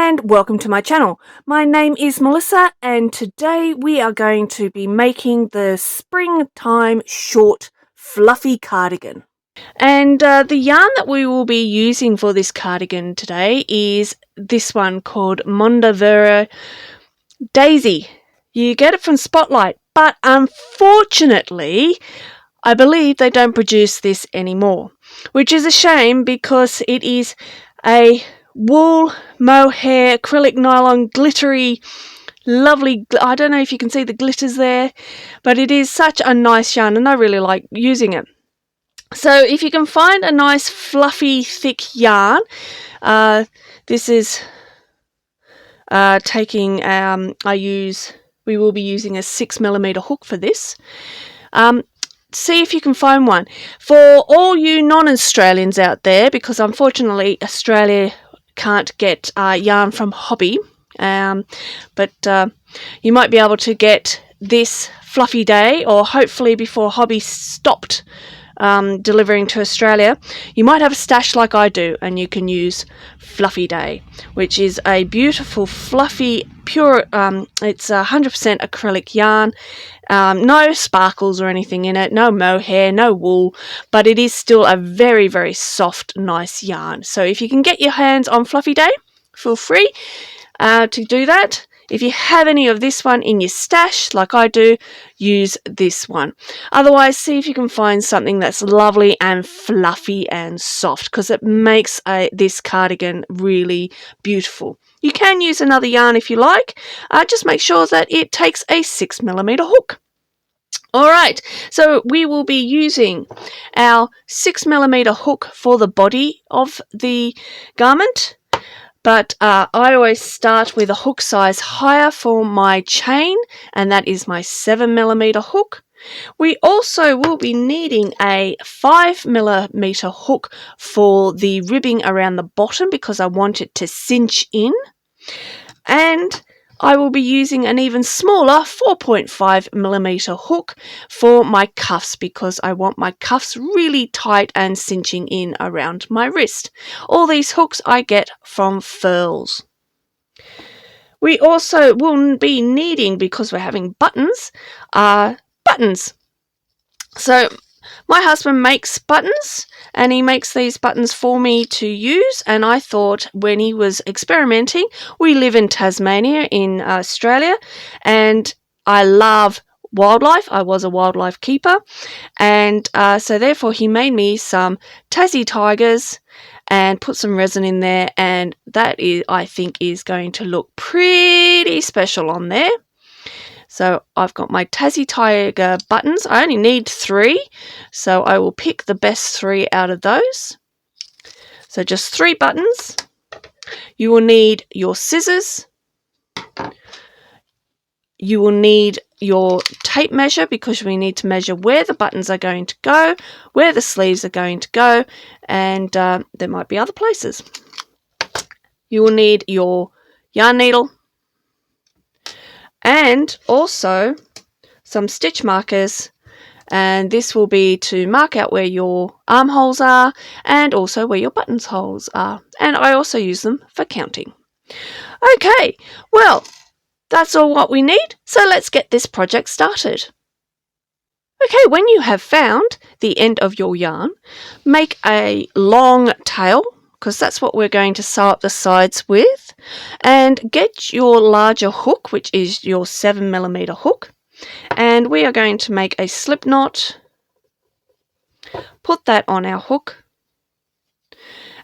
and welcome to my channel. My name is Melissa and today we are going to be making the springtime short fluffy cardigan. And the yarn that we will be using for this cardigan today is this one called Moda Vera Daisy. You get it from Spotlight, but unfortunately I believe they don't produce this anymore, which is a shame because it is a wool, mohair, acrylic nylon, glittery, lovely. I don't know if you can see the glitters there, but it is such a nice yarn and I really like using it. So if you can find a nice fluffy thick yarn, this is we will be using a 6mm hook for this. See if you can find one. For all you non-Australians out there, because unfortunately Australia can't get yarn from Hobbii, but you might be able to get this Fluffy Day, or hopefully before Hobbii stopped delivering to Australia, you might have a stash like I do and you can use Fluffy Day, which is a beautiful fluffy pure it's 100% acrylic yarn, no sparkles or anything in it, no mohair, no wool, but it is still a very, very soft, nice yarn. So if you can get your hands on Fluffy Day, feel free to do that. If you have any of this one in your stash, like I do, use this one. Otherwise, see if you can find something that's lovely and fluffy and soft, because it makes this cardigan really beautiful. You can use another yarn if you like. Just make sure that it takes a 6mm hook. Alright, so we will be using our 6mm hook for the body of the garment. But I always start with a hook size higher for my chain, and that is my 7mm hook. We also will be needing a 5mm hook for the ribbing around the bottom because I want it to cinch in. And I will be using an even smaller 4.5mm hook for my cuffs because I want my cuffs really tight and cinching in around my wrist. All these hooks I get from Furls. We also will be needing, because we're having buttons, buttons. So my husband makes buttons and he makes these buttons for me to use, and I thought when he was experimenting, we live in Tasmania in Australia and I love wildlife. I was a wildlife keeper, and so therefore he made me some Tassie tigers and put some resin in there, and that is, I think, is going to look pretty special on there. So I've got my Tassie Tiger buttons. I only need 3, so I will pick the best 3 out of those. So just 3 buttons. You will need your scissors. You will need your tape measure because we need to measure where the buttons are going to go, where the sleeves are going to go, and there might be other places. You will need your yarn needle, and also some stitch markers, and this will be to mark out where your armholes are and also where your buttons holes are, and I also use them for counting. Okay, well, that's all what we need, so let's get this project started. Okay, when you have found the end of your yarn, make a long tail, because that's what we're going to sew up the sides with, and get your larger hook, which is your 7mm hook, and we are going to make a slip knot, put that on our hook,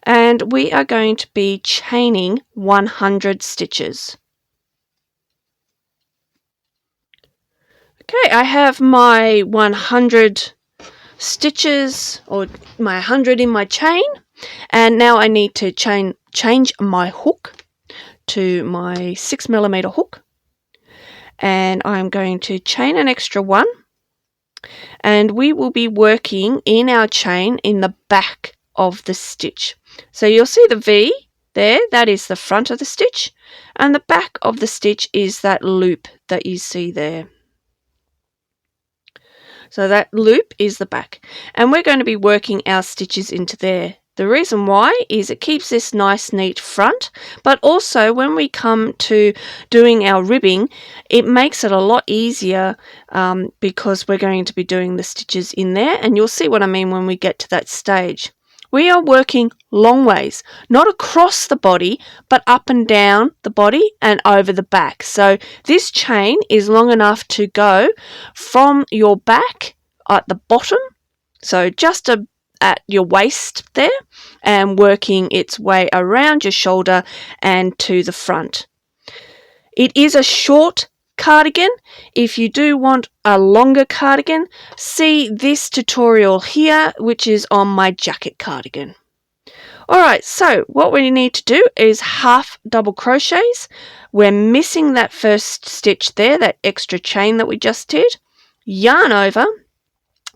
and we are going to be chaining 100 stitches. Okay, I have my 100 stitches, or my 100 in my chain, and now I need to change my hook to my 6mm hook, and I'm going to chain an extra 1, and we will be working in our chain in the back of the stitch. So you'll see the V there, that is the front of the stitch, and the back of the stitch is that loop that you see there. So that loop is the back, and we're going to be working our stitches into there The reason why is it keeps this nice neat front, but also when we come to doing our ribbing, it makes it a lot easier because we're going to be doing the stitches in there, and you'll see what I mean when we get to that stage. We are working long ways, not across the body, but up and down the body and over the back. So this chain is long enough to go from your back at the bottom, so just at your waist there, and working its way around your shoulder and to the front. It is a short cardigan. If you do want a longer cardigan, see this tutorial here, which is on my jacket cardigan. Alright, so what we need to do is half double crochets. We're missing that first stitch there, that extra chain that we just did. Yarn over,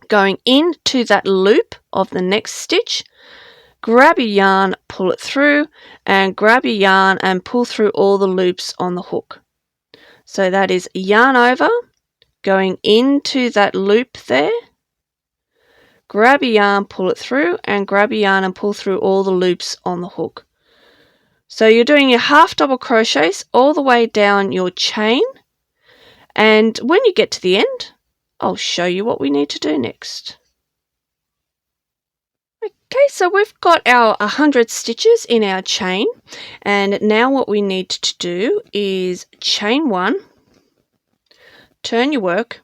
going into that loop of the next stitch, grab your yarn, pull it through, and grab your yarn and pull through all the loops on the hook. So that is yarn over, going into that loop there, grab your yarn, pull it through, and grab your yarn and pull through all the loops on the hook. So you're doing your half double crochets all the way down your chain, and when you get to the end, I'll show you what we need to do next. Okay, so we've got our 100 stitches in our chain, and now what we need to do is chain 1, turn your work,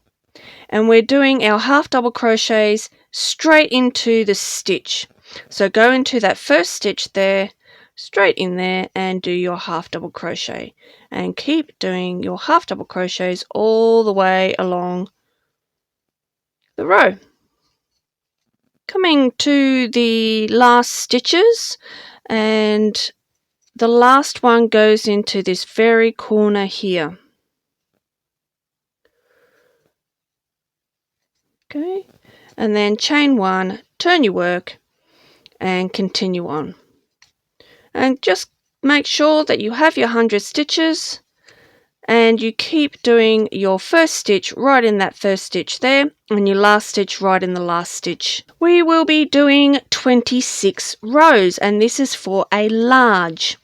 and we're doing our half double crochets straight into the stitch. So go into that first stitch there, straight in there, and do your half double crochet, and keep doing your half double crochets all the way along the row. Coming to the last stitches, and the last one goes into this very corner here. Okay, and then chain 1, turn your work, and continue on. And just make sure that you have your 100 stitches, and you keep doing your first stitch right in that first stitch there, and your last stitch right in the last stitch. We will be doing 26 rows, and this is for a large.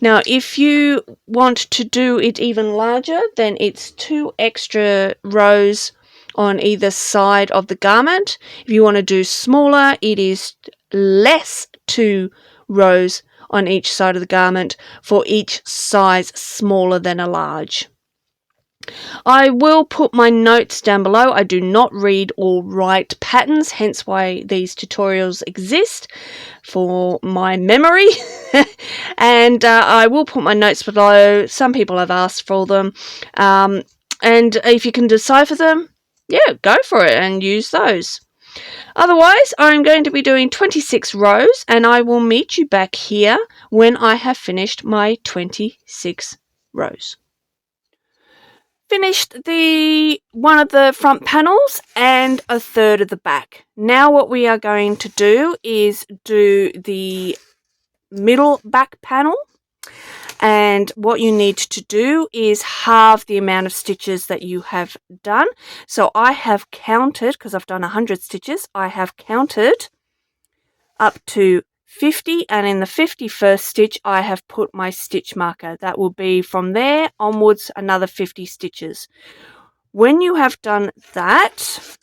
Now if you want to do it even larger, then it's 2 extra rows on either side of the garment. If you want to do smaller, it is less 2 rows on each side of the garment for each size smaller than a large. I will put my notes down below. I do not read or write patterns, hence why these tutorials exist, for my memory. And I will put my notes below. Some people have asked for them, and if you can decipher them, yeah, go for it and use those. Otherwise, I'm going to be doing 26 rows, and I will meet you back here when I have finished my 26 rows. Finished one of the front panels and a third of the back. Now what we are going to do is do the middle back panel, and what you need to do is halve the amount of stitches that you have done. So I have counted, because I've done 100 stitches, I have counted up to 50, and in the 51st stitch I have put my stitch marker. That will be from there onwards another 50 stitches. When you have done that,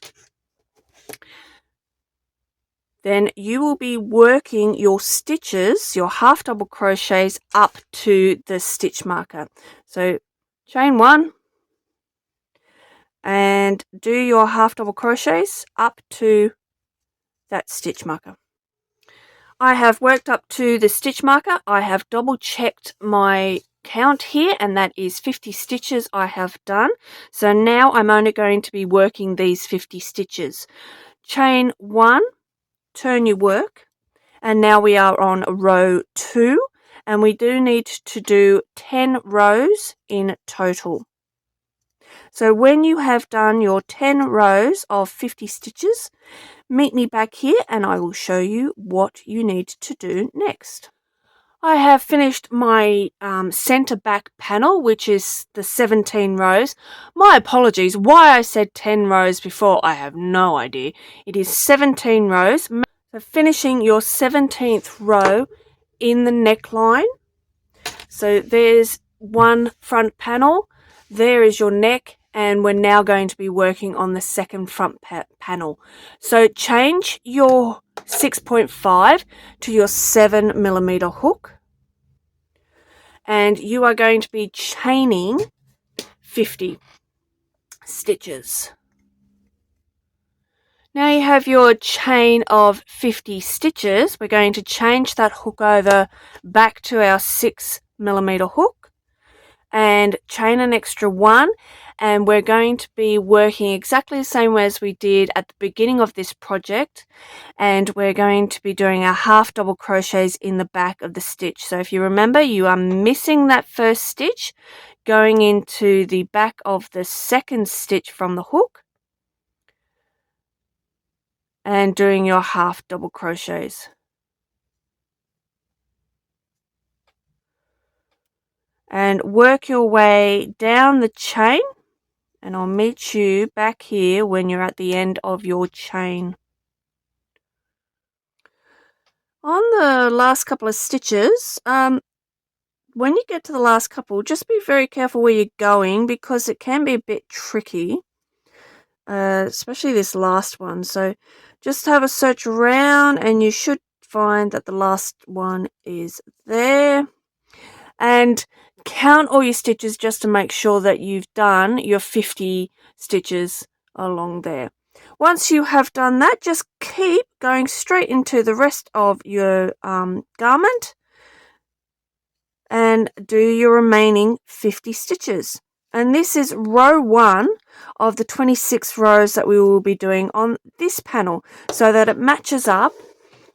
then you will be working your stitches, your half double crochets, up to the stitch marker. So chain 1 and do your half double crochets up to that stitch marker. I have worked up to the stitch marker. I have double checked my count here, and that is 50 stitches I have done. So now I'm only going to be working these 50 stitches. Chain 1, turn your work, and now we are on row 2, and we do need to do 10 rows in total. So when you have done your 10 rows of 50 stitches, meet me back here and I will show you what you need to do next. I have finished my center back panel, which is the 17 rows. My apologies, why I said 10 rows before, I have no idea. It is 17 rows. So So finishing your 17th row in the neckline. So there's one front panel, there is your neck, and we're now going to be working on the second front panel. So change your 6.5 to your 7mm hook, and you are going to be chaining 50 stitches. Now you have your chain of 50 stitches. We're going to change that hook over back to our 6mm hook and chain an extra one, and we're going to be working exactly the same way as we did at the beginning of this project, and we're going to be doing our half double crochets in the back of the stitch. So if you remember, you are missing that first stitch, going into the back of the second stitch from the hook and doing your half double crochets. And work your way down the chain, and I'll meet you back here when you're at the end of your chain. On the last couple of stitches, when you get to the last couple, just be very careful where you're going because it can be a bit tricky, especially this last one. So just have a search around and you should find that the last one is there. And count all your stitches just to make sure that you've done your 50 stitches along there. Once you have done that, just keep going straight into the rest of your garment and do your remaining 50 stitches. And this is row 1 of the 26 rows that we will be doing on this panel, so that it matches up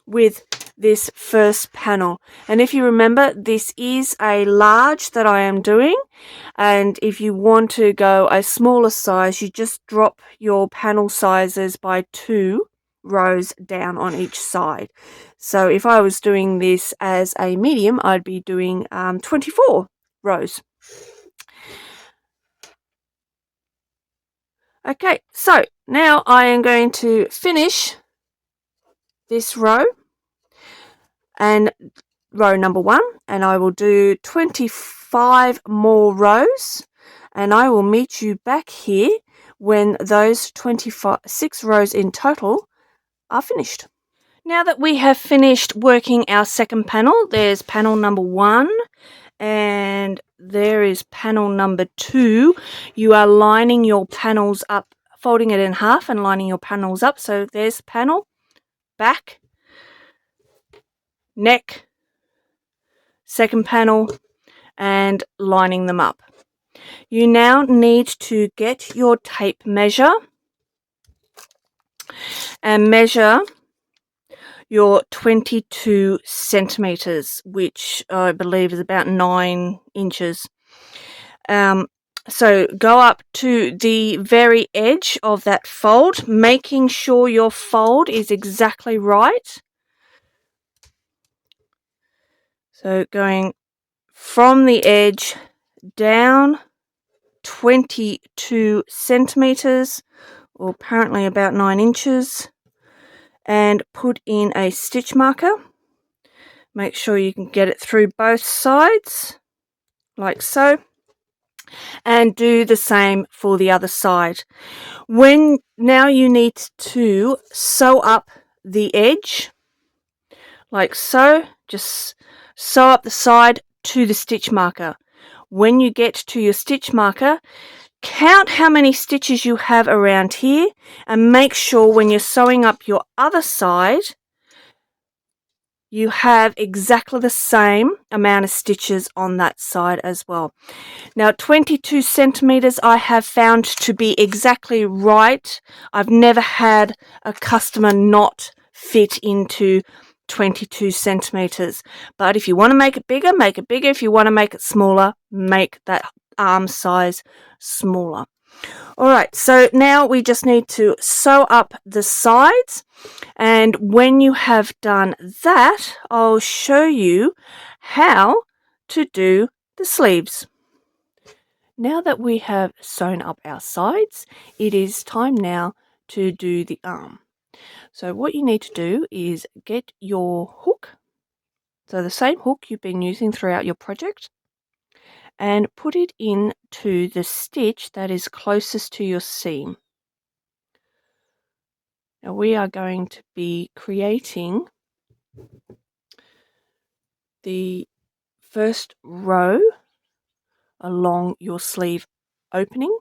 with this first panel. And if you remember, this is a large that I am doing, and if you want to go a smaller size, you just drop your panel sizes by 2 rows down on each side. So if I was doing this as a medium, I'd be doing 24 rows. Okay, so now I am going to finish this row and row number 1, and I will do 25 more rows, and I will meet you back here when those 26 rows in total are finished. Now that we have finished working our second panel, there's panel number 1 and there is panel number 2. You are lining your panels up, folding it in half and lining your panels up. So there's panel, back, neck, second panel, and lining them up. You now need to get your tape measure and measure your 22 centimeters, which I believe is about 9 inches. So go up to the very edge of that fold, making sure your fold is exactly right. So going from the edge down 22 centimeters, or apparently about 9 inches, and put in a stitch marker. Make sure you can get it through both sides, like so, and do the same for the other side. Now you need to sew up the edge, like so. Just sew up the side to the stitch marker. When you get to your stitch marker, count how many stitches you have around here and make sure when you're sewing up your other side, you have exactly the same amount of stitches on that side as well. Now 22 centimeters I have found to be exactly right. I've never had a customer not fit into 22 centimeters. But if you want to make it bigger, make it bigger. If you want to make it smaller, make that arm size smaller. Alright, so now we just need to sew up the sides, and when you have done that, I'll show you how to do the sleeves. Now that we have sewn up our sides, it is time now to do the arm. So what you need to do is get your hook, so the same hook you've been using throughout your project, and put it into the stitch that is closest to your seam. Now we are going to be creating the first row along your sleeve opening.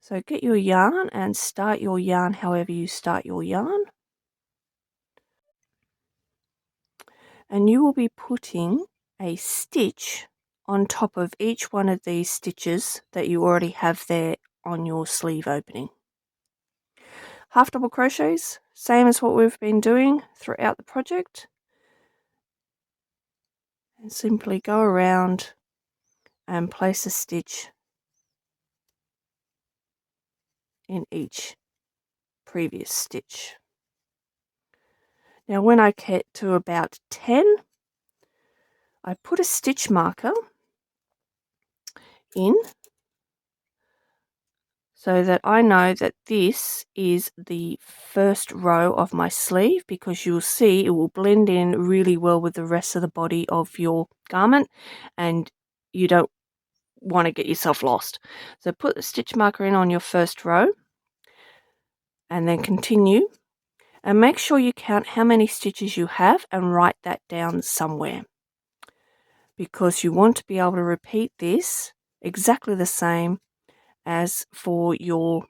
So get your yarn and start your yarn however you start your yarn. And you will be putting a stitch on top of each one of these stitches that you already have there on your sleeve opening. Half double crochets, same as what we've been doing throughout the project. And simply go around and place a stitch in each previous stitch. Now when I get to about 10, I put a stitch marker in so that I know that this is the first row of my sleeve, because you'll see it will blend in really well with the rest of the body of your garment and you don't want to get yourself lost. So put the stitch marker in on your first row and then continue, and make sure you count how many stitches you have and write that down somewhere, because you want to be able to repeat this exactly the same as for your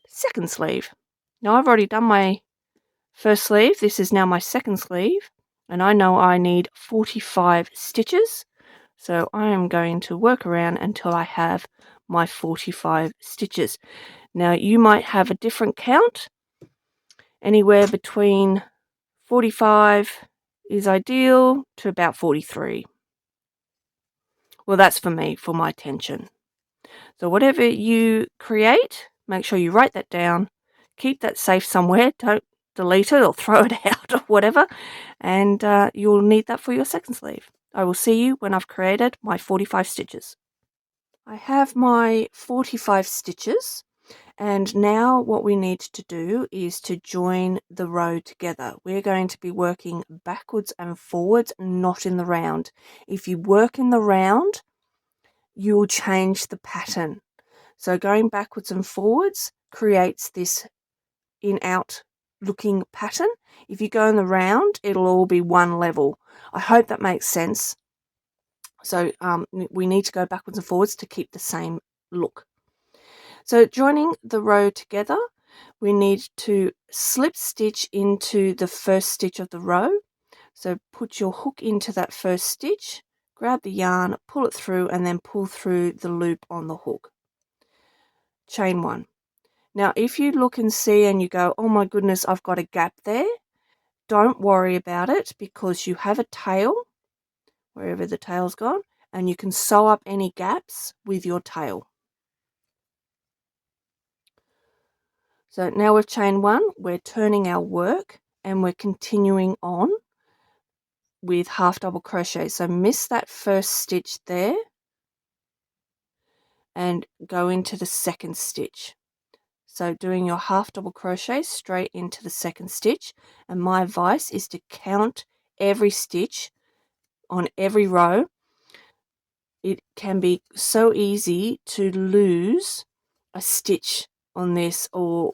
second sleeve. Now I've already done my first sleeve. This is now my second sleeve, and I know I need 45 stitches. So I am going to work around until I have my 45 stitches. Now you might have a different count. Anywhere between 45 is ideal to about 43. Well, that's for me, for my tension. So whatever you create, make sure you write that down. Keep that safe somewhere. Don't delete it or throw it out or whatever. And you'll need that for your second sleeve. I will see you when I've created my 45 stitches. I have my 45 stitches. And now what we need to do is to join the row together. We're going to be working backwards and forwards, not in the round. If you work in the round, you'll change the pattern. So going backwards and forwards creates this in-out looking pattern. If you go in the round, it'll all be one level. I hope that makes sense. So we need to go backwards and forwards to keep the same look. So joining the row together, we need to slip stitch into the first stitch of the row. So put your hook into that first stitch, grab the yarn, pull it through, and then pull through the loop on the hook. Chain one. Now if you look and see and you go, oh my goodness, I've got a gap there, don't worry about it, because you have a tail, wherever the tail's gone, and you can sew up any gaps with your tail. So now we've chained one, we're turning our work and we're continuing on with half double crochet. So miss that first stitch there and go into the second stitch. So doing your half double crochet straight into the second stitch, and my advice is to count every stitch on every row. It can be so easy to lose a stitch on this or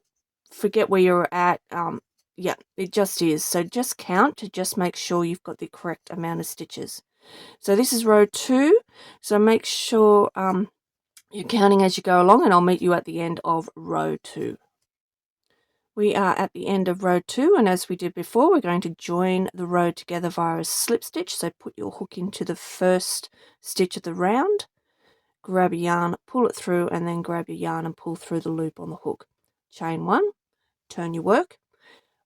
forget where you're at. Yeah, it just is. So just count to just make sure you've got the correct amount of stitches. So this is row 2. So make sure you're counting as you go along, and I'll meet you at the end of row 2. We are at the end of row 2, and as we did before, we're going to join the row together via a slip stitch. So put your hook into the first stitch of the round, grab a yarn, pull it through, and then grab your yarn and pull through the loop on the hook. Chain 1, turn your work.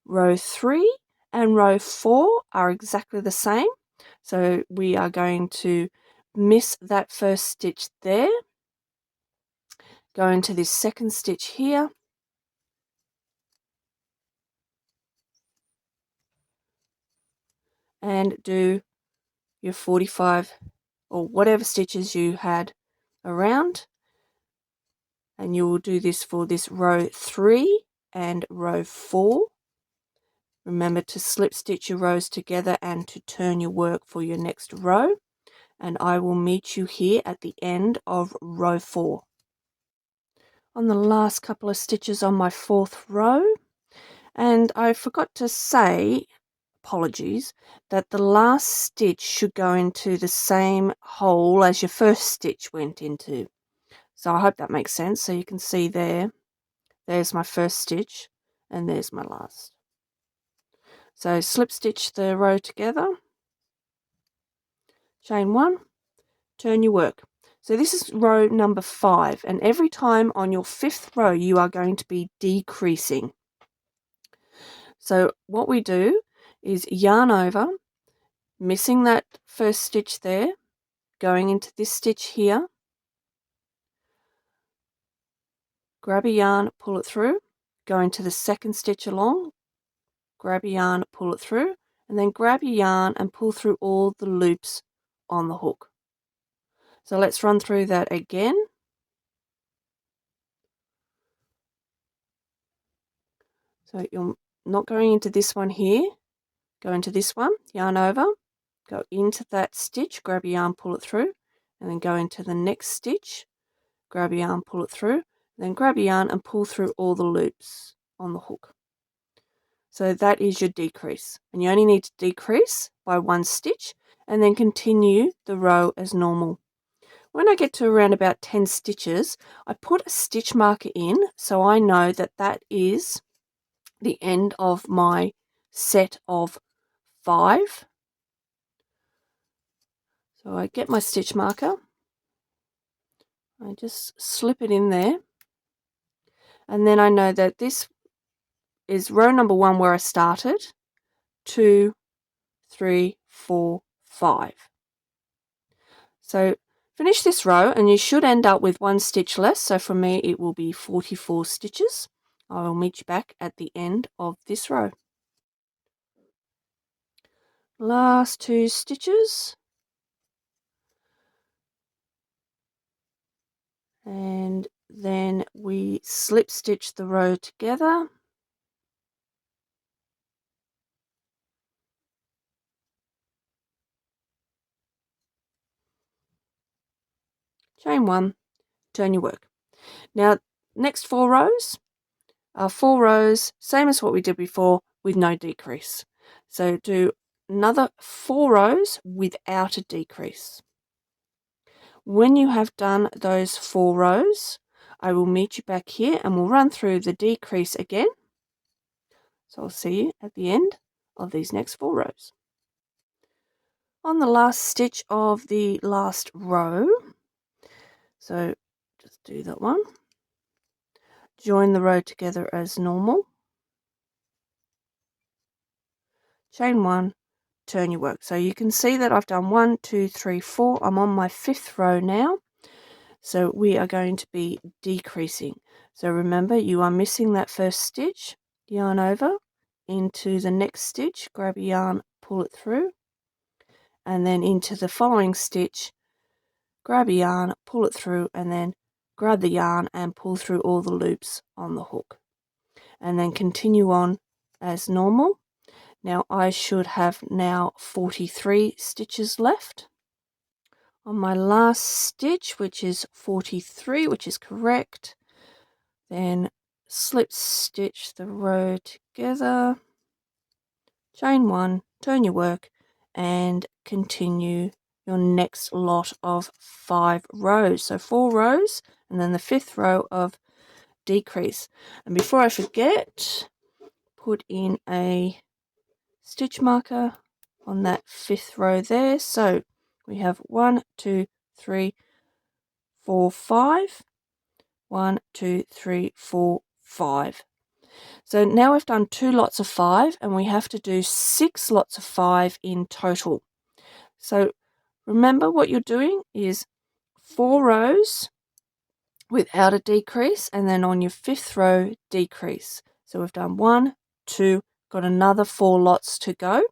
Row 3 and row 4 are exactly the same. So we are going to miss that first stitch there, go into this second stitch here, and do your 45 or whatever stitches you had around, and you will do this for this row 3 and row 4. Remember to slip stitch your rows together and to turn your work for your next row. And I will meet you here at the end of row 4. On the last couple of stitches on my 4th row, and I forgot to say, apologies, that the last stitch should go into the same hole as your first stitch went into. So I hope that makes sense. So you can see there's my first stitch and there's my last. So slip stitch the row together, chain 1, turn your work. So this is row number 5, and every time on your 5th row you are going to be decreasing. So what we do is yarn over, missing that first stitch there, going into this stitch here, grab a yarn, pull it through, go into the second stitch along, grab a yarn, pull it through, and then grab your yarn and pull through all the loops on the hook. So let's run through that again. So you're not going into this one here, go into this one, yarn over, go into that stitch, grab your yarn, pull it through, and then go into the next stitch, grab your yarn, pull it through, then grab your yarn and pull through all the loops on the hook. So that is your decrease, and you only need to decrease by 1 stitch and then continue the row as normal. When I get to around about 10 stitches, I put a stitch marker in so I know that that is the end of my set of 5. So I get my stitch marker, I just slip it in there, and then I know that this is row number 1 where I started, 2, 3, 4, 5. So finish this row and you should end up with 1 stitch less. So for me it will be 44 stitches. I will meet you back at the end of this row. Last 2 stitches. And then we slip stitch the row together. Chain 1, turn your work. Now next 4 rows are 4 rows, same as what we did before, with no decrease. So do another 4 rows without a decrease. When you have done those 4 rows, I will meet you back here and we'll run through the decrease again. So I'll see you at the end of these next 4 rows. On the last stitch of the last row, so just do that one, join the row together as normal, chain 1, turn your work. So you can see that I've done 1, 2, 3, 4. I'm on my 5th row now. So we are going to be decreasing. So remember, you are missing that first stitch, yarn over into the next stitch, grab a yarn, pull it through, and then into the following stitch, grab a yarn, pull it through, and then grab the yarn and pull through all the loops on the hook. And then continue on as normal. Now I should have now 43 stitches left. On my last stitch, which is 43, which is correct, then slip stitch the row together, chain 1, turn your work, and continue your next lot of 5 rows. So 4 rows, and then the 5th row of decrease. And before I forget, put in a stitch marker on that 5th row there. So we have 1, 2, 3, 4, 5. 1, 2, 3, 4, 5. So now we've done 2 lots of 5 and we have to do 6 lots of 5 in total. So remember, what you're doing is 4 rows without a decrease, and then on your 5th row decrease. So we've done 1, 2, got another 4 lots to go.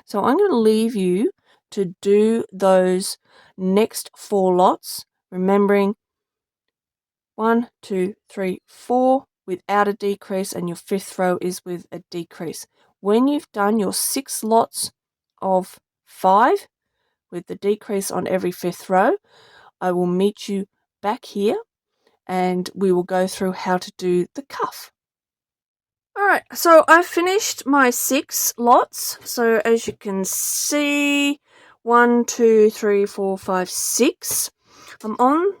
So I'm going to leave you to do those next 4 lots, remembering 1, 2, 3, 4 without a decrease and your 5th row is with a decrease. When you've done your 6 lots of 5 with the decrease on every 5th row, I will meet you back here and we will go through how to do the cuff. Alright, so I've finished my 6 lots. So as you can see, 1, 2, 3, 4, 5, 6. I'm on,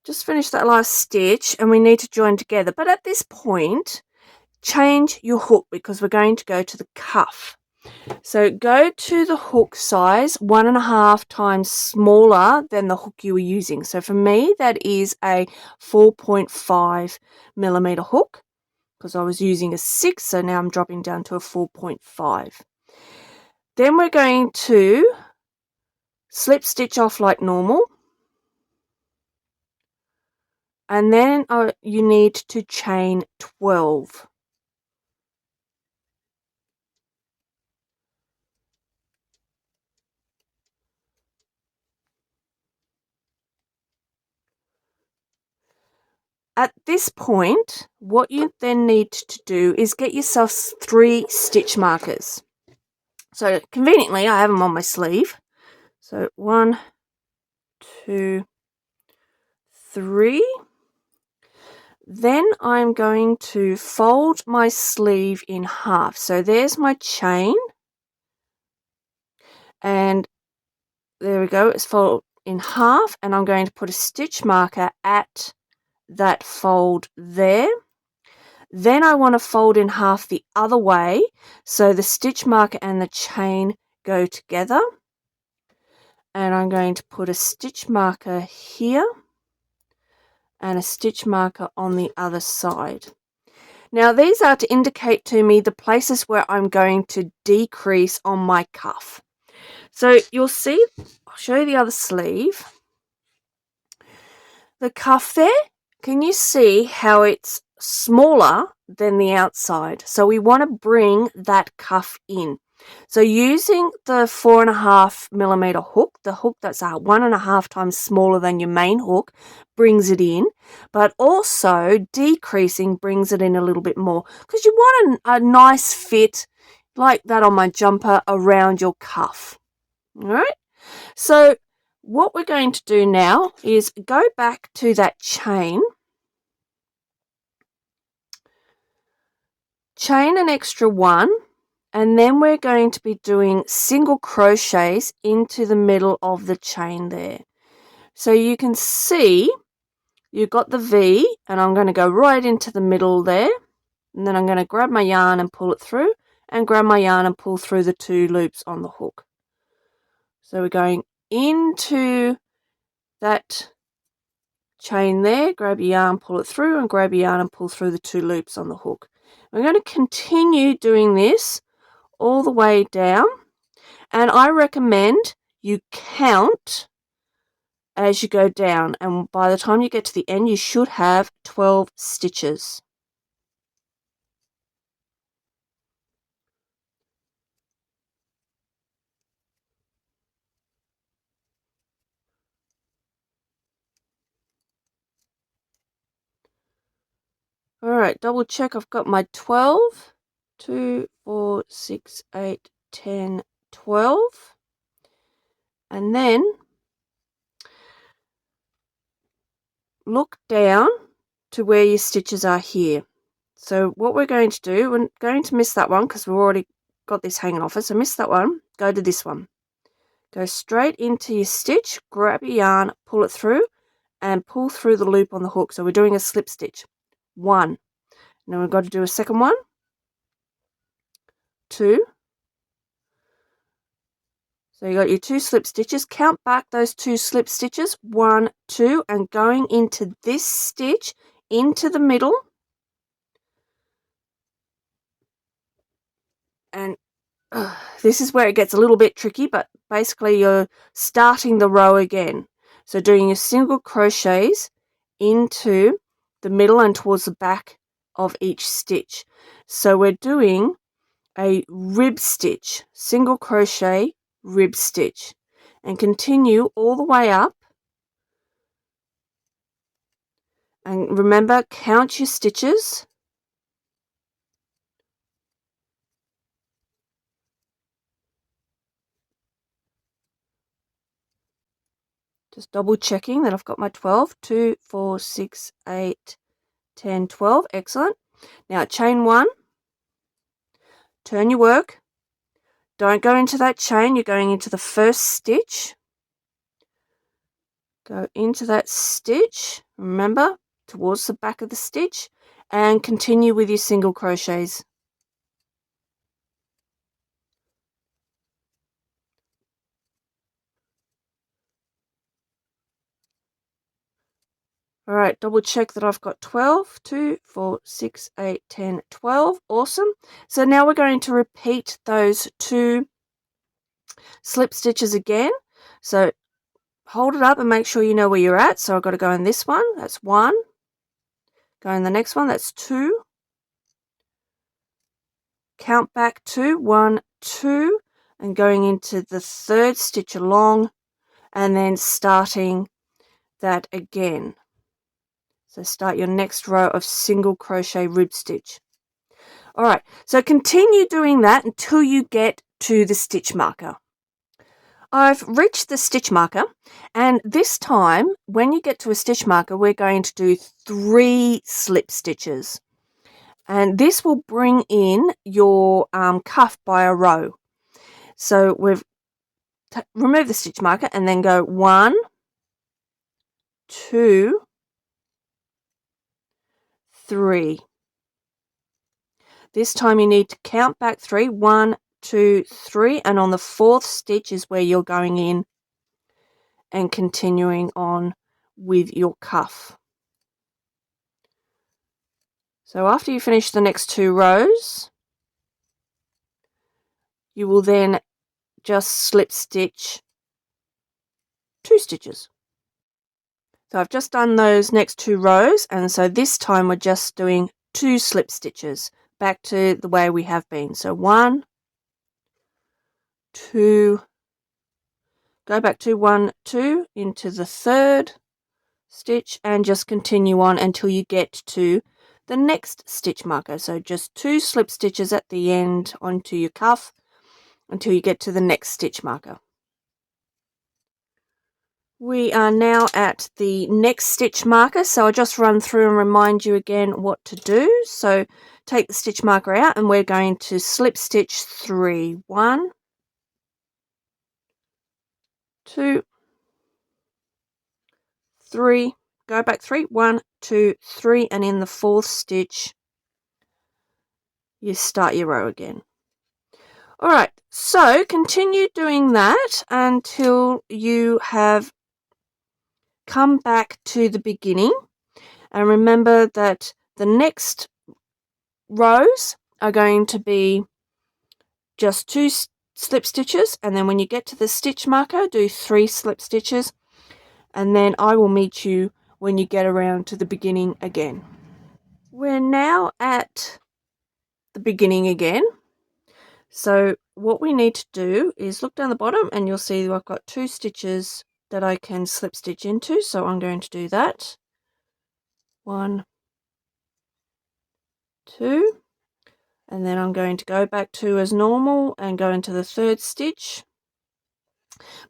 just finished that last stitch and we need to join together. But at this point, change your hook because we're going to go to the cuff. So go to the hook size 1.5 times smaller than the hook you were using. So for me, that is a 4.5 millimeter hook because I was using a 6, so now I'm dropping down to a 4.5. Then we're going to slip stitch off like normal. And then you need to chain 12. At this point, what you then need to do is get yourself 3 stitch markers. So conveniently, I have them on my sleeve. So 1, 2, 3. Then I'm going to fold my sleeve in half. So there's my chain. And there we go, it's folded in half. And I'm going to put a stitch marker at that fold there. Then I want to fold in half the other way so the stitch marker and the chain go together. And I'm going to put a stitch marker here and a stitch marker on the other side. Now these are to indicate to me the places where I'm going to decrease on my cuff. So you'll see, I'll show you the other sleeve. The cuff there, can you see how it's smaller than the outside? So we want to bring that cuff in. So using the 4.5 millimeter hook, the hook that's 1.5 times smaller than your main hook, brings it in, but also decreasing brings it in a little bit more because you want a nice fit like that on my jumper around your cuff. All right, so what we're going to do now is go back to that chain an extra 1, and then we're going to be doing single crochets into the middle of the chain there. So you can see you've got the V, and I'm going to go right into the middle there, and then I'm going to grab my yarn and pull it through, and grab my yarn and pull through the 2 loops on the hook. So we're going into that chain there, grab your yarn, pull it through, and grab your yarn and pull through the 2 loops on the hook. We're going to continue doing this all the way down, and I recommend you count as you go down, and by the time you get to the end you should have 12 stitches. Alright, double check I've got my 12. 2, 4, 6, 8, 10, 12. And then look down to where your stitches are here. So what we're going to do, we're going to miss that one because we've already got this hanging off it. So miss that one, go to this one. Go straight into your stitch, grab your yarn, pull it through, and pull through the loop on the hook. So we're doing a slip stitch. 1. Now we've got to do a second one. 2. So you got your 2 slip stitches. Count back those 2 slip stitches. 1, 2, and going into this stitch, into the middle. And this is where it gets a little bit tricky, but basically you're starting the row again. So doing your single crochets into the middle and towards the back of each stitch. So we're doing a rib stitch, single crochet, rib stitch, and continue all the way up And remember, count your stitches. Just double checking that I've got my 12. 2, 4, 6, 8, 10, 12. Excellent. Now chain 1. Turn your work. Don't go into that chain. You're going into the first stitch. Go into that stitch. Remember, towards the back of the stitch. And continue with your single crochets. Alright, double check that I've got 12, 2, 4, 6, 8, 10, 12. Awesome. So now we're going to repeat those 2 slip stitches again. So hold it up and make sure you know where you're at. So I've got to go in this one. That's 1. Go in the next one. That's 2. Count back 2. 1, 2. And going into the 3rd stitch along. And then starting that again. So start your next row of single crochet rib stitch. Alright, so continue doing that until you get to the stitch marker. I've reached the stitch marker, and this time when you get to a stitch marker we're going to do 3 slip stitches, and this will bring in your cuff by a row. So we've remove the stitch marker and then go 1, 2, 3. This time you need to count back 3. 1, 2, 3, and on the 4th stitch is where you're going in and continuing on with your cuff. So after you finish the next 2 rows, you will then just slip stitch 2 stitches. So I've just done those next 2 rows, and so this time we're just doing 2 slip stitches back to the way we have been. So 1, 2, go back to 1, 2 into the 3rd stitch and just continue on until you get to the next stitch marker. So just 2 slip stitches at the end onto your cuff until you get to the next stitch marker. We are now at the next stitch marker, so I'll just run through and remind you again what to do. So take the stitch marker out and we're going to slip stitch 3. 1, 2, 3, go back 3, 1, 2, 3, and in the 4th stitch you start your row again. Alright, so continue doing that until you have come back to the beginning, and remember that the next rows are going to be just 2 slip stitches, and then when you get to the stitch marker do 3 slip stitches, and then I will meet you when you get around to the beginning again. We're now at the beginning again. So what we need to do is look down the bottom and you'll see that I've got 2 stitches that I can slip stitch into, so I'm going to do that. 1, 2, and then I'm going to go back to as normal and go into the 3rd stitch,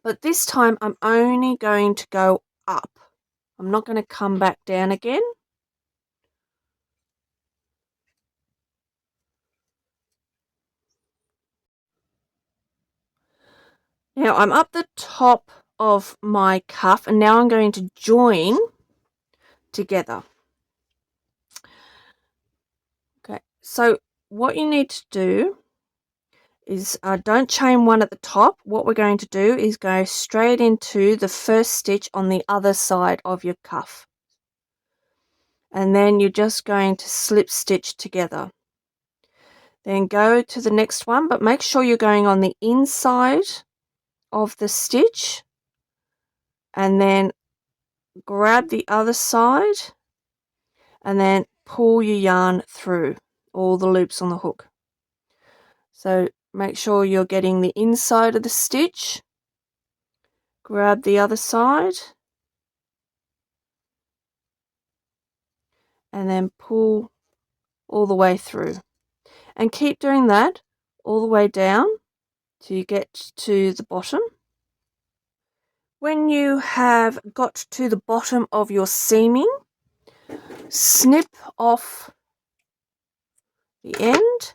but this time I'm only going to go up. I'm not going to come back down again. Now I'm up the top of my cuff, and now I'm going to join together. Okay, so what you need to do is don't chain 1 at the top. What we're going to do is go straight into the 1st stitch on the other side of your cuff, and then you're just going to slip stitch together. Then go to the next one, but make sure you're going on the inside of the stitch, and then grab the other side and then pull your yarn through all the loops on the hook. So make sure you're getting the inside of the stitch, grab the other side, and then pull all the way through. And keep doing that all the way down till you get to the bottom. When you have got to the bottom of your seaming, snip off the end,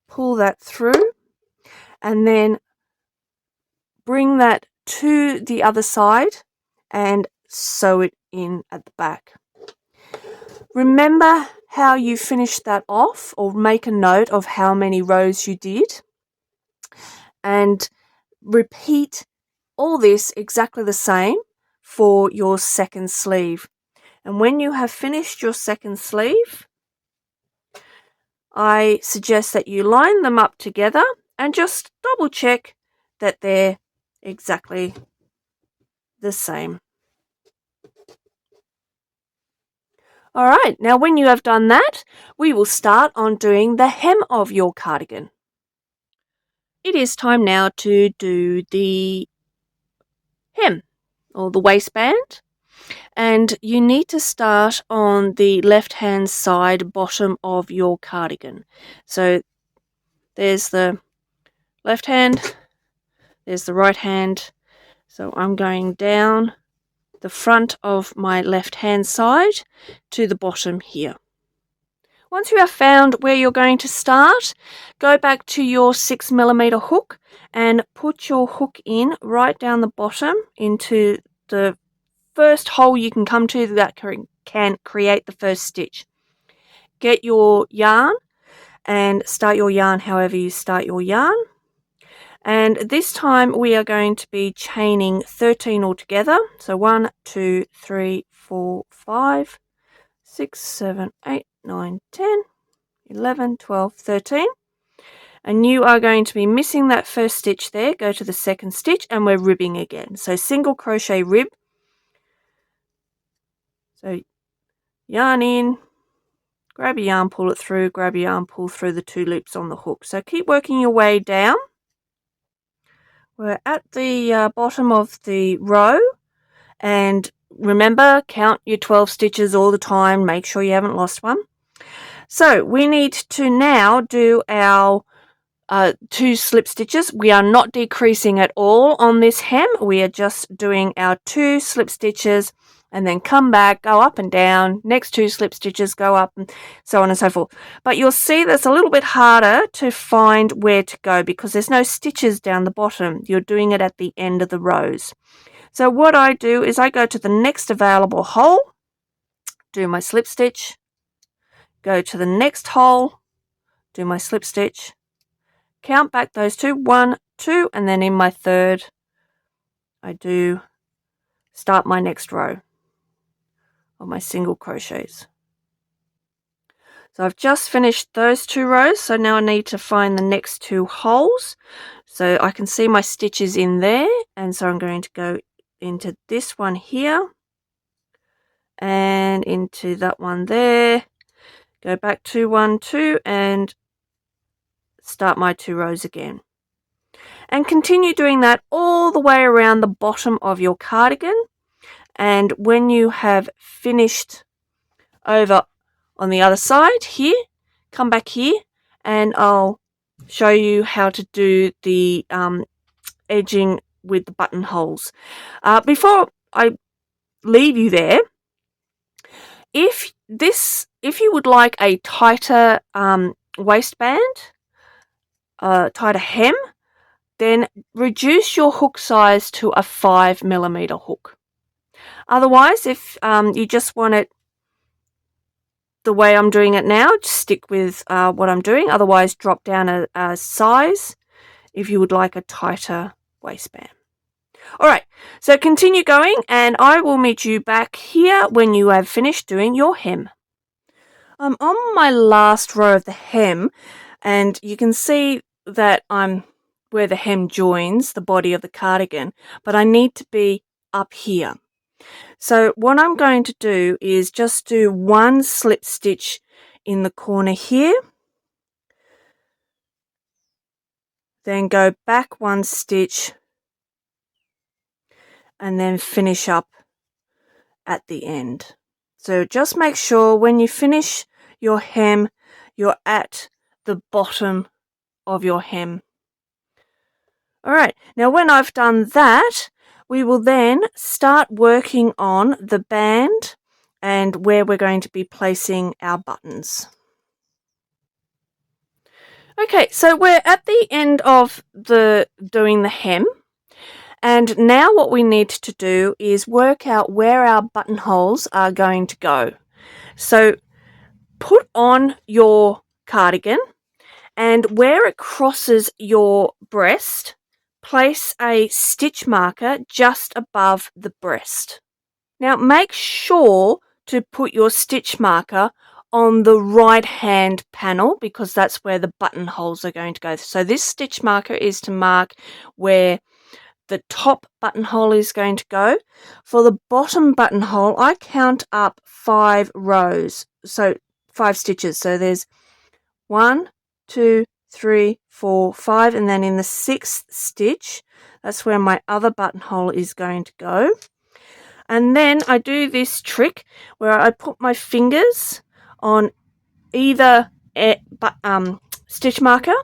pull that through, and then bring that to the other side and sew it in at the back. Remember how you finished that off, or make a note of how many rows you did, and repeat all this exactly the same for your second sleeve. And when you have finished your second sleeve, I suggest that you line them up together and just double check that they're exactly the same. Alright, now when you have done that, we will start on doing the hem of your cardigan. It is time now to do the hem, or the waistband, and you need to start on the left hand side bottom of your cardigan. So there's the left hand, there's the right hand, so I'm going down the front of my left hand side to the bottom here. Once you have found where you're going to start, go back to your 6mm hook and put your hook in right down the bottom into the first hole you can come to that can create the first stitch. Get your yarn and start your yarn however you start your yarn. And this time we are going to be chaining 13 altogether. So 1, 2, 3, 4, 5, 6, 7, 8, 9, 10, 11, 12, 13. And you are going to be missing that first stitch there. Go to the second stitch and we're ribbing again. So single crochet rib. So yarn in, grab your yarn, pull it through, grab your yarn, pull through the 2 loops on the hook. So keep working your way down. We're at the bottom of the row, and remember, count your 12 stitches all the time, make sure you haven't lost one. So we need to now do our 2 slip stitches. We are not decreasing at all on this hem, we are just doing our 2 slip stitches and then come back, go up and down, next 2 slip stitches, go up, and so on and so forth. But you'll see that's a little bit harder to find where to go because there's no stitches down the bottom. You're doing it at the end of the rows. So what I do is I go to the next available hole, do my slip stitch, go to the next hole, do my slip stitch, count back those 2, 1, 2, and then in my third I do start my next row of my single crochets. So I've just finished those 2 rows, so now I need to find the next 2 holes. So I can see my stitches in there, and so I'm going to go into this one here and into that one there, go back to 1, 2 and start my 2 rows again. And continue doing that all the way around the bottom of your cardigan. And when you have finished over on the other side here, come back here and I'll show you how to do the edging with the buttonholes. Before I leave you there, if you would like a tighter waistband, tighter hem, then reduce your hook size to a 5mm hook. Otherwise, if you just want it the way I'm doing it now, just stick with what I'm doing. Otherwise, drop down a size if you would like a tighter waistband. Alright, so continue going and I will meet you back here when you have finished doing your hem. I'm on my last row of the hem, and you can see that I'm where the hem joins the body of the cardigan, but I need to be up here. So what I'm going to do is just do 1 slip stitch in the corner here, then go back 1 stitch and then finish up at the end. So just make sure when you finish your hem, you're at the bottom of your hem. Alright, now when I've done that, we will then start working on the band and where we're going to be placing our buttons. Okay, so we're at the end of doing the hem, and now what we need to do is work out where our buttonholes are going to go. So put on your cardigan, and where it crosses your breast, place a stitch marker just above the breast. Now make sure to put your stitch marker on the right hand panel because that's where the buttonholes are going to go. So this stitch marker is to mark where the top buttonhole is going to go. For the bottom buttonhole, I count up 5 rows, so 5 stitches. So there's 1, 2, 3, 4, 5, and then in the 6th stitch, that's where my other buttonhole is going to go. And then I do this trick where I put my fingers on either stitch marker,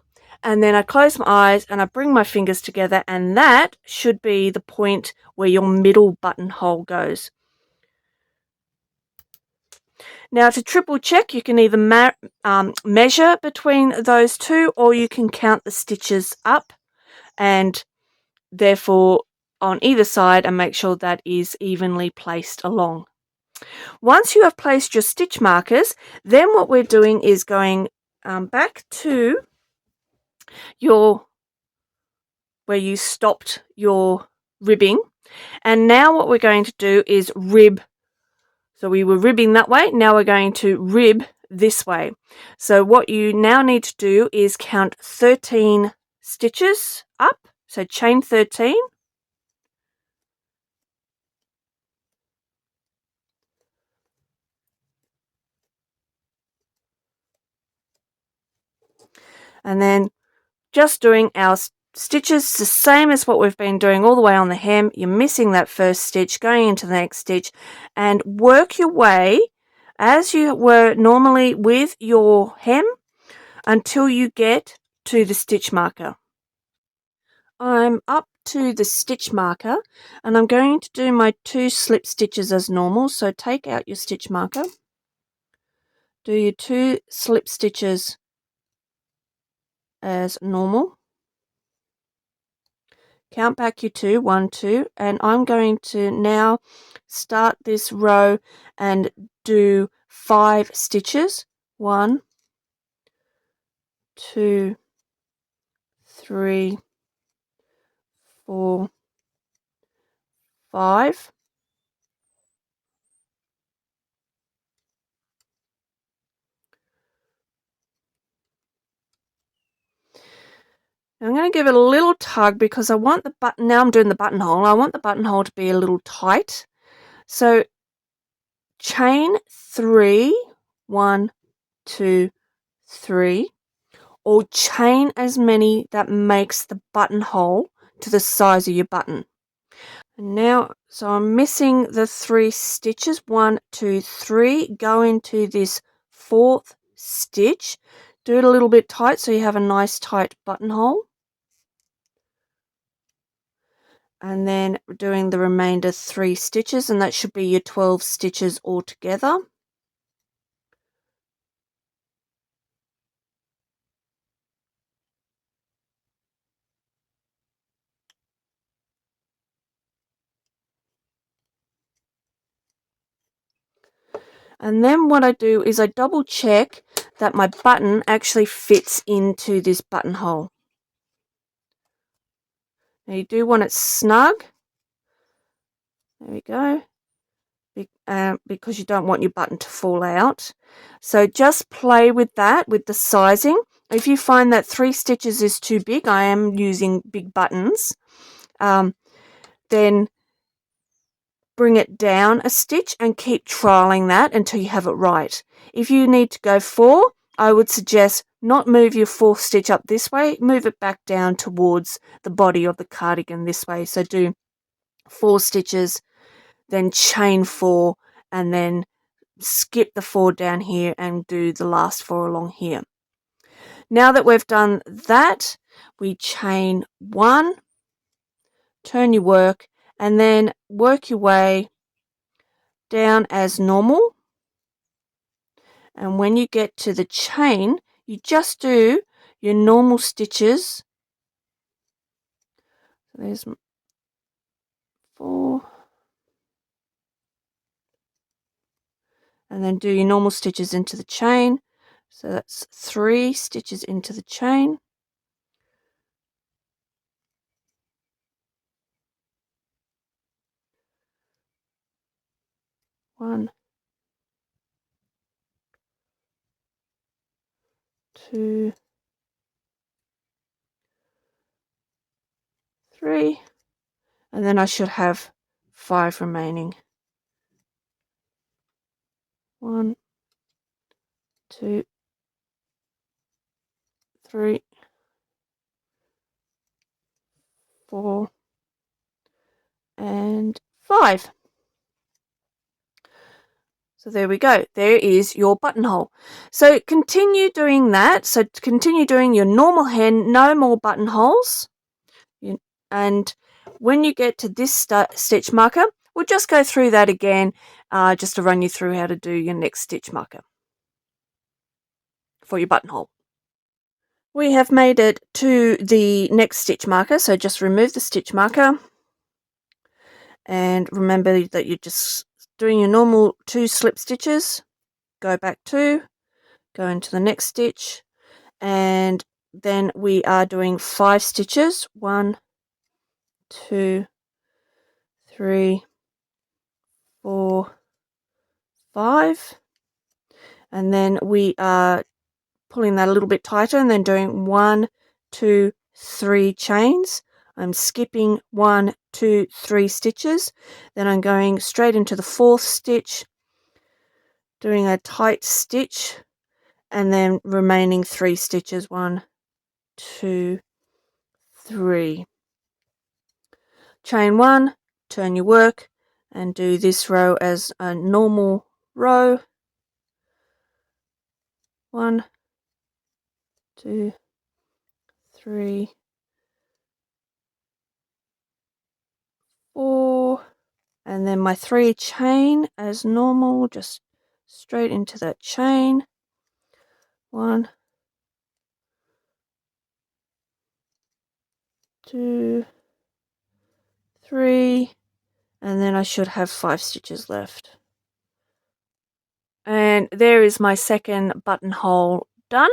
and then I close my eyes and I bring my fingers together, and that should be the point where your middle buttonhole goes. Now to triple check, you can either measure between those two, or you can count the stitches up and therefore on either side and make sure that is evenly placed along. Once you have placed your stitch markers, then what we're doing is going back to where you stopped your ribbing, and now what we're going to do is rib. So we were ribbing that way, now we're going to rib this way. So what you now need to do is count 13 stitches up, so chain 13. And then just doing our stitches the same as what we've been doing all the way on the hem. You're missing that first stitch, going into the next stitch, and work your way as you were normally with your hem until you get to the stitch marker. I'm up to the stitch marker and I'm going to do my 2 slip stitches as normal. So take out your stitch marker, do your 2 slip stitches as normal, count back your 2, 1, 2, and I'm going to now start this row and do 5 stitches. 1, 2, 3, 4, 5. I'm going to give it a little tug because I want the button, now I'm doing the buttonhole, I want the buttonhole to be a little tight. So chain 3, 1, 2, 3, or chain as many that makes the buttonhole to the size of your button. And now, so I'm missing the 3 stitches, 1, 2, 3, go into this 4th stitch, do it a little bit tight so you have a nice tight buttonhole. And then doing the remainder 3 stitches, and that should be your 12 stitches altogether. And then what I do is I double check that my button actually fits into this buttonhole. Now you do want it snug. There we go. Because you don't want your button to fall out. So just play with that, with the sizing. If you find that 3 stitches is too big, I am using big buttons, then bring it down a stitch and keep trialing that until you have it right. If you need to go 4, I would suggest not move your 4th stitch up this way, move it back down towards the body of the cardigan this way. So do 4 stitches, then chain 4, and then skip the 4 down here and do the last 4 along here. Now that we've done that, we chain 1, turn your work, and then work your way down as normal. And when you get to the chain, you just do your normal stitches. There's 4. And then do your normal stitches into the chain. So that's 3 stitches into the chain. 1, 2, 3, and then I should have 5 remaining. 1, 2, 3, 4, and 5. So there we go. There is your buttonhole. So continue doing that. So continue doing your normal hem, no more buttonholes. And when you get to this stitch marker, we'll just go through that again, just to run you through how to do your next stitch marker for your buttonhole. We have made it to the next stitch marker, so just remove the stitch marker. And remember that you're just doing your normal 2 slip stitches. Go back 2, go into the next stitch, and then we are doing 5 stitches. 1, 2, 3, 4, 5. And then we are pulling that a little bit tighter and then doing 1, 2, 3 chains. I'm skipping 1, 2, 3 stitches. Then I'm going straight into the 4th stitch, doing a tight stitch, and then remaining 3 stitches. 1, 2, 3. Chain 1, turn your work, and do this row as a normal row. 1, 2, 3, 4, and then my 3 chain as normal, just straight into that chain. 1, 2, 3, and then I should have 5 stitches left. And there is my second buttonhole done.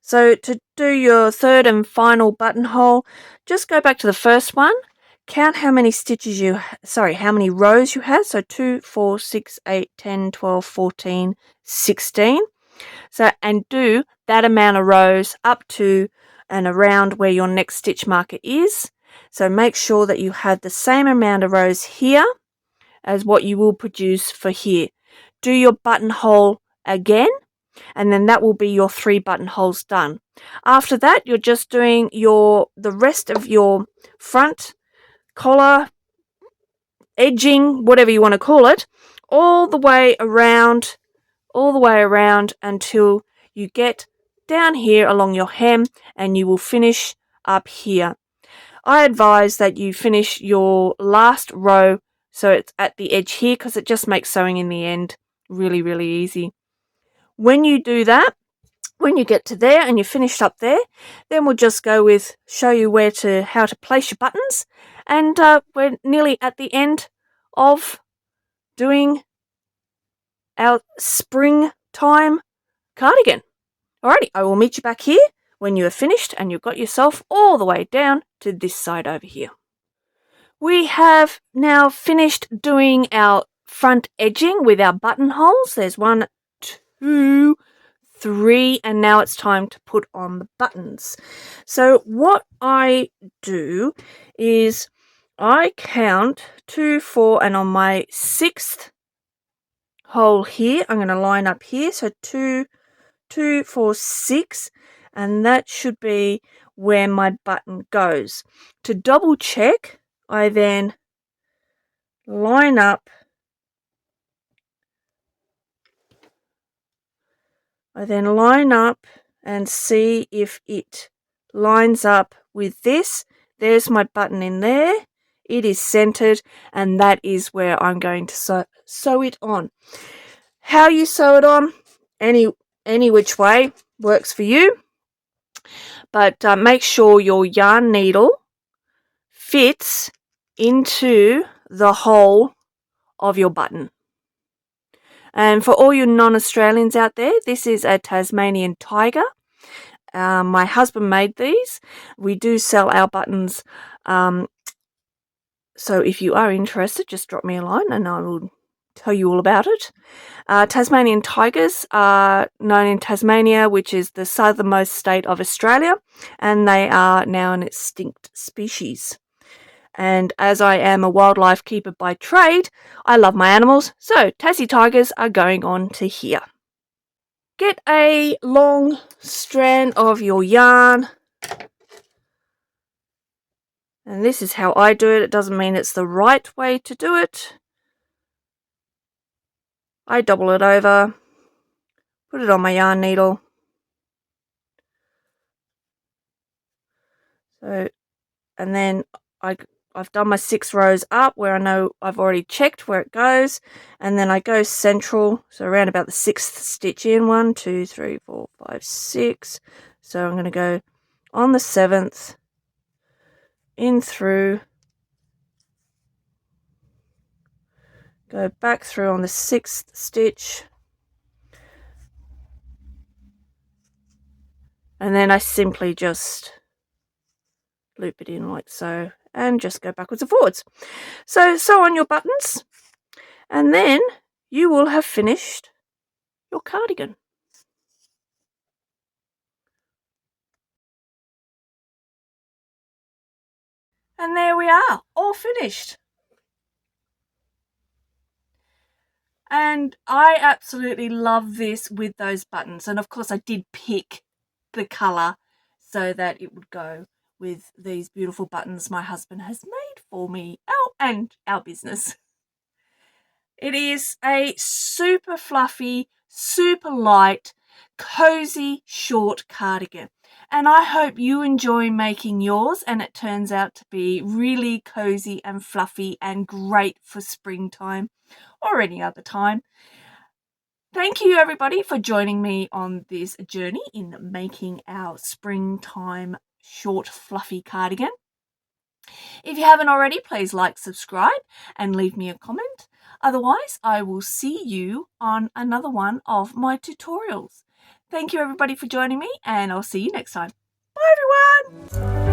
So to do your third and final buttonhole, just go back to the first one, count how many how many rows you had. So 2, 4, 6, 8, 10, 12, 14, 16. So, and do that amount of rows up to and around where your next stitch marker is. So make sure that you have the same amount of rows here as what you will produce for here. Do your buttonhole again, and then that will be your 3 buttonholes done. After that, you're just doing the rest of your front collar, edging, whatever you want to call it, all the way around until you get down here along your hem, and you will finish up here. I advise that you finish your last row so it's at the edge here, because it just makes sewing in the end really, really easy. When you do that, when you get to there and you're finished up there, then we'll just go with show you how to place your buttons, and we're nearly at the end of doing our springtime cardigan. Alrighty, I will meet you back here when you are finished and you've got yourself all the way down to this side over here. We have now finished doing our front edging with our buttonholes. There's 1, 2, 3, and now it's time to put on the buttons. So what I do is I count 2, 4, and on my 6th hole here, I'm going to line up here. So 2, 2, 4, 6, and that should be where my button goes. To double check, I then line up I then line up and see if it lines up with this. There's my button in there. It is centered, and that is where I'm going to sew it on. How you sew it on, any which way works for you, but make sure your yarn needle fits into the hole of your button. And for all you non-Australians out there, this is a Tasmanian tiger. My husband made these. We do sell our buttons. So if you are interested, just drop me a line and I will tell you all about it. Tasmanian tigers are known in Tasmania, which is the southernmost state of Australia, and they are now an extinct species. And as I am a wildlife keeper by trade, I love my animals, so Tassie tigers are going on to here. Get a long strand of your yarn, and this is how I do it. It doesn't mean it's the right way to do it. I double it over, put it on my yarn needle. And then I've done my 6 rows up where I know I've already checked where it goes, and then I go central, so around about the 6th stitch in. 1, 2, 3, 4, 5, 6. So I'm going to go on the 7th, in through, go back through on the 6th stitch, and then I simply just loop it in like so, and just go backwards and forwards. So sew on your buttons, and then you will have finished your cardigan. And there we are, all finished. And I absolutely love this with those buttons. And of course I did pick the colour so that it would go with these beautiful buttons my husband has made for me and our business. It is a super fluffy, super light, cozy, short cardigan. And I hope you enjoy making yours and it turns out to be really cozy and fluffy and great for springtime or any other time. Thank you everybody for joining me on this journey in making our springtime short fluffy cardigan. If you haven't already, please like, subscribe and leave me a comment. Otherwise, I will see you on another one of my tutorials. Thank you everybody for joining me, and I'll see you next time. Bye everyone!